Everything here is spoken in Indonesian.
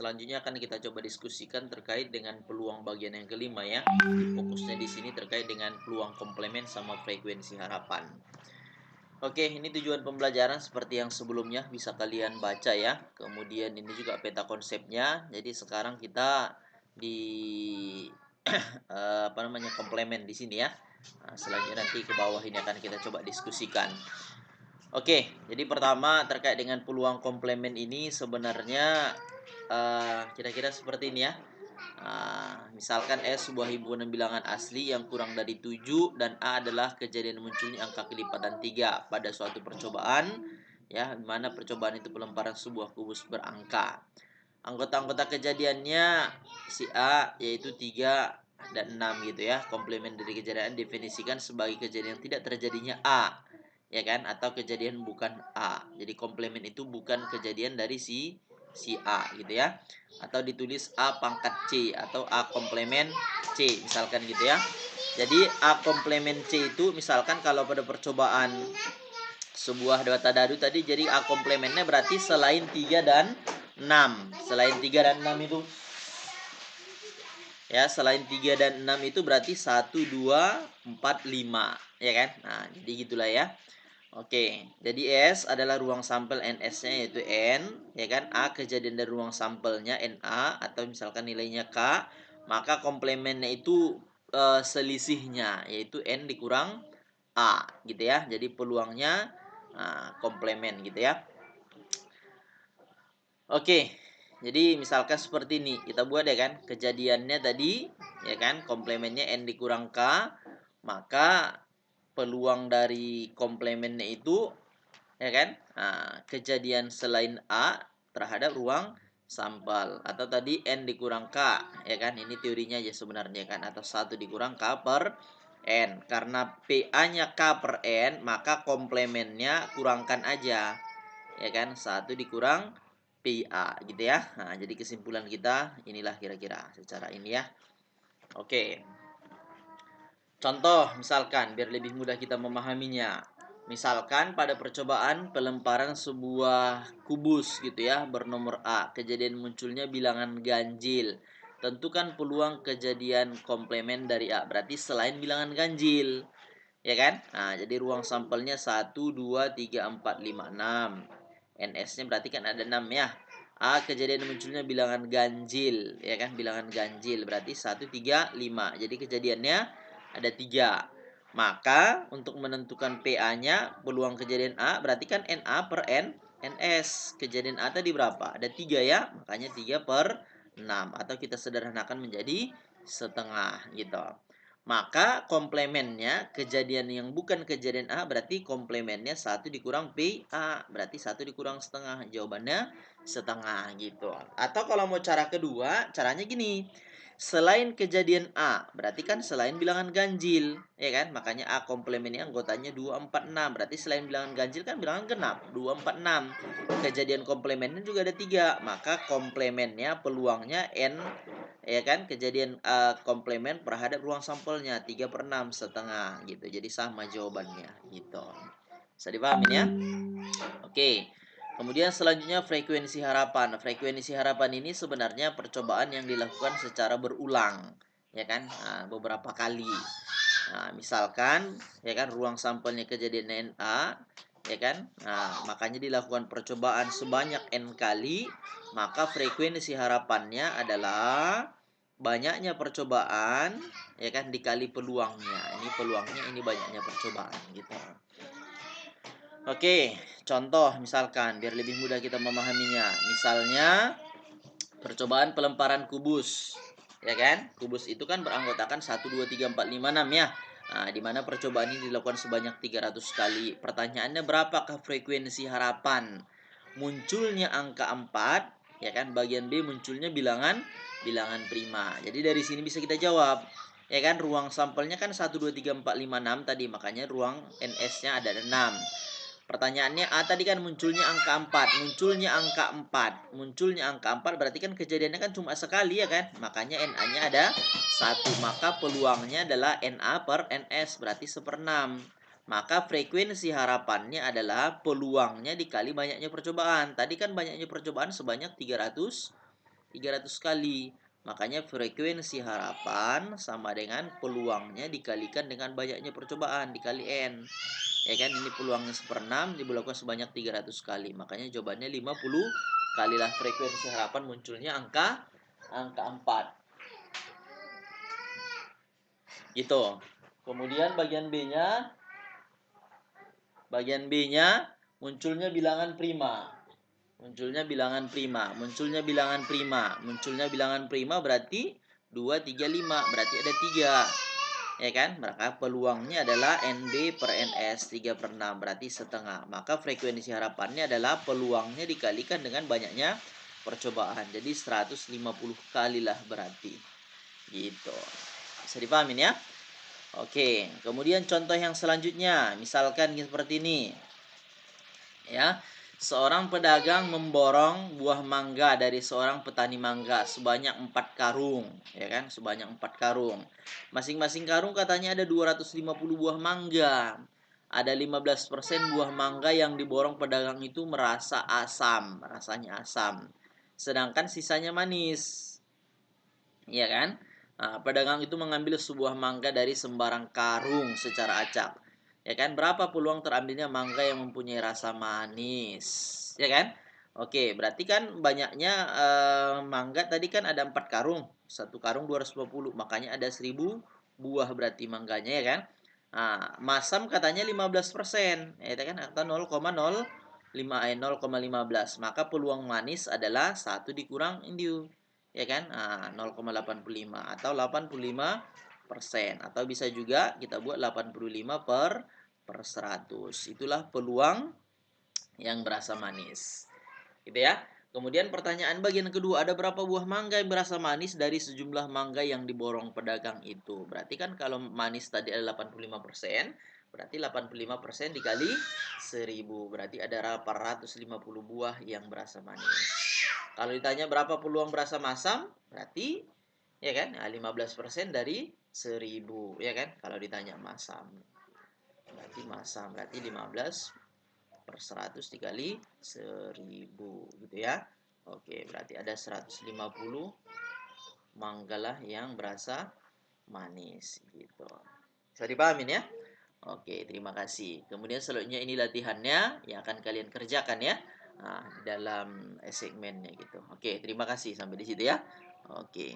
Selanjutnya akan kita coba diskusikan terkait dengan peluang bagian yang kelima ya. Fokusnya di sini terkait dengan peluang komplement sama frekuensi harapan. Oke, ini tujuan pembelajaran seperti yang sebelumnya bisa kalian baca ya. Kemudian ini juga peta konsepnya. Jadi sekarang kita di apa namanya komplement di sini ya. Nah, selanjutnya nanti ke bawah ini akan kita coba diskusikan. Oke, jadi pertama terkait dengan peluang komplement ini sebenarnya kira-kira seperti ini ya. Misalkan S sebuah himpunan bilangan asli yang kurang dari 7 dan A adalah kejadian munculnya angka kelipatan 3 pada suatu percobaan ya, di mana percobaan itu pelemparan sebuah kubus berangka. Anggota-anggota kejadiannya si A yaitu 3 dan 6 gitu ya. Komplement dari kejadian definisikan sebagai kejadian tidak terjadinya A ya kan, atau kejadian bukan A. Jadi komplement itu bukan kejadian dari si A gitu ya. Atau ditulis A pangkat C atau A komplement C misalkan gitu ya. Jadi A komplement C itu misalkan kalau pada percobaan sebuah data dadu tadi, jadi A komplementnya berarti selain 3 dan 6. Selain 3 dan 6 itu ya, selain 3 dan 6 itu berarti 1, 2, 4, 5 ya kan. Nah, jadi gitulah ya. Oke, jadi S adalah ruang sampel NS-nya yaitu N, ya kan? A kejadian dari ruang sampelnya NA atau misalkan nilainya K, maka komplementnya itu selisihnya yaitu N dikurang A gitu ya. Jadi peluangnya komplement gitu ya. Oke. Jadi misalkan seperti ini, kita buat ya kan, kejadiannya tadi ya kan, komplementnya N dikurang K, maka peluang dari komplementnya itu ya kan, kejadian selain A terhadap ruang sampel atau tadi N dikurang K ya kan, ini teorinya aja sebenarnya kan, atau 1 dikurang K per N. Karena PA-nya K per N, maka komplementnya kurangkan aja ya kan, 1 dikurang PA gitu ya. Nah, jadi kesimpulan kita inilah kira-kira secara ini ya. Oke. Contoh misalkan biar lebih mudah kita memahaminya. Misalkan pada percobaan pelemparan sebuah kubus gitu ya bernomor A, kejadian munculnya bilangan ganjil. Tentukan peluang kejadian komplement dari A. Berarti selain bilangan ganjil, ya kan? Nah, jadi ruang sampelnya 1, 2, 3, 4, 5, 6. NS-nya berarti kan ada 6 ya. A kejadian munculnya bilangan ganjil, ya kan? Bilangan ganjil berarti 1, 3, 5. Jadi kejadiannya ada 3. Maka untuk menentukan PA-nya peluang kejadian A berarti kan NA per NS. Kejadian A tadi berapa? Ada 3 ya. Makanya 3 per 6 atau kita sederhanakan menjadi setengah gitu. Maka komplementnya kejadian yang bukan kejadian A berarti komplementnya 1 dikurang PA. Berarti 1 dikurang setengah. Jawabannya setengah gitu. Atau kalau mau cara kedua, caranya gini. Selain kejadian A, berarti kan selain bilangan ganjil, ya kan? Makanya A komplementnya anggotanya 2, 4, 6. Berarti selain bilangan ganjil kan bilangan genap, 2, 4, 6. Kejadian komplementnya juga ada 3. Maka komplementnya peluangnya N, ya kan, kejadian komplement terhadap ruang sampelnya 3 per 6 setengah gitu. Jadi sama jawabannya gitu. Bisa dipahami ya? Oke. Kemudian selanjutnya frekuensi harapan. Frekuensi harapan ini sebenarnya percobaan yang dilakukan secara berulang, ya kan? Beberapa kali. Nah, misalkan ya kan ruang sampelnya kejadian NA, ya kan? Nah, makanya dilakukan percobaan sebanyak N kali, maka frekuensi harapannya adalah banyaknya percobaan ya kan dikali peluangnya. Ini peluangnya, ini banyaknya percobaan gitu. Oke, contoh misalkan biar lebih mudah kita memahaminya. Misalnya percobaan pelemparan kubus. Ya kan? Kubus itu kan beranggotakan 1, 2, 3, 4, 5, 6 ya. Nah, di mana percobaan ini dilakukan sebanyak 300 kali. Pertanyaannya berapakah frekuensi harapan munculnya angka 4, ya kan? Bagian B munculnya bilangan prima. Jadi dari sini bisa kita jawab. Ya kan, ruang sampelnya kan 1, 2, 3, 4, 5, 6 tadi, makanya ruang NS-nya ada 6. Pertanyaannya A tadi kan munculnya angka 4. Munculnya angka 4 berarti kan kejadiannya kan cuma sekali ya kan. Makanya NA-nya ada 1. Maka peluangnya adalah NA per NS berarti 1/6. Maka frekuensi harapannya adalah peluangnya dikali banyaknya percobaan. Tadi kan banyaknya percobaan sebanyak 300 300 kali. Makanya frekuensi harapan sama dengan peluangnya dikalikan dengan banyaknya percobaan, dikali N. Ya kan, ini peluangnya 1/6 dilakukan sebanyak 300 kali. Makanya jawabannya 50 kalilah frekuensi harapan munculnya angka 4. Gitu. Kemudian bagian B-nya munculnya bilangan prima. Munculnya bilangan prima berarti 2, 3, 5. Berarti ada 3. Ya kan? Maka peluangnya adalah NB per NS 3/6. Berarti setengah. Maka frekuensi harapannya adalah peluangnya dikalikan dengan banyaknya percobaan. Jadi 150 kali lah berarti. Gitu. Bisa dipahamin ya? Oke, kemudian contoh yang selanjutnya, misalkan seperti ini. Ya, seorang pedagang memborong buah mangga dari seorang petani mangga sebanyak 4 karung, ya kan? Sebanyak 4 karung. Masing-masing karung katanya ada 250 buah mangga. Ada 15% buah mangga yang diborong pedagang itu rasanya asam. Sedangkan sisanya manis. Iya kan? Nah, pedagang itu mengambil sebuah mangga dari sembarang karung secara acak. Ya kan? Berapa peluang terambilnya mangga yang mempunyai rasa manis? Ya kan? Oke, berarti kan banyaknya mangga tadi kan ada 4 karung. Satu karung 250, makanya ada 1000 buah berarti mangganya ya kan? Nah, masam katanya 15%, ya kan? Atau 0,15. Maka peluang manis adalah 1 dikurang indiu, ya kan? 0,85 atau 85%, atau bisa juga kita buat 85 per 100. Itulah peluang yang berasa manis. Gitu ya. Kemudian pertanyaan bagian kedua, ada berapa buah mangga yang berasa manis dari sejumlah mangga yang diborong pedagang itu? Berarti kan kalau manis tadi ada 85%, berarti 85% dikali 1000, berarti ada 850 buah yang berasa manis. Kalau ditanya berapa peluang berasa masam, berarti ya kan, 15% dari 1000, ya kan? Kalau ditanya masam. Berarti 15 per 100 dikali 1000 gitu ya. Oke, berarti ada 150 manggalah yang berasa manis gitu. Bisa dipahamin ya? Oke, terima kasih. Kemudian selanjutnya ini latihannya yang akan kalian kerjakan ya. Dalam segmennya gitu. Oke, terima kasih sampai di situ ya. Oke.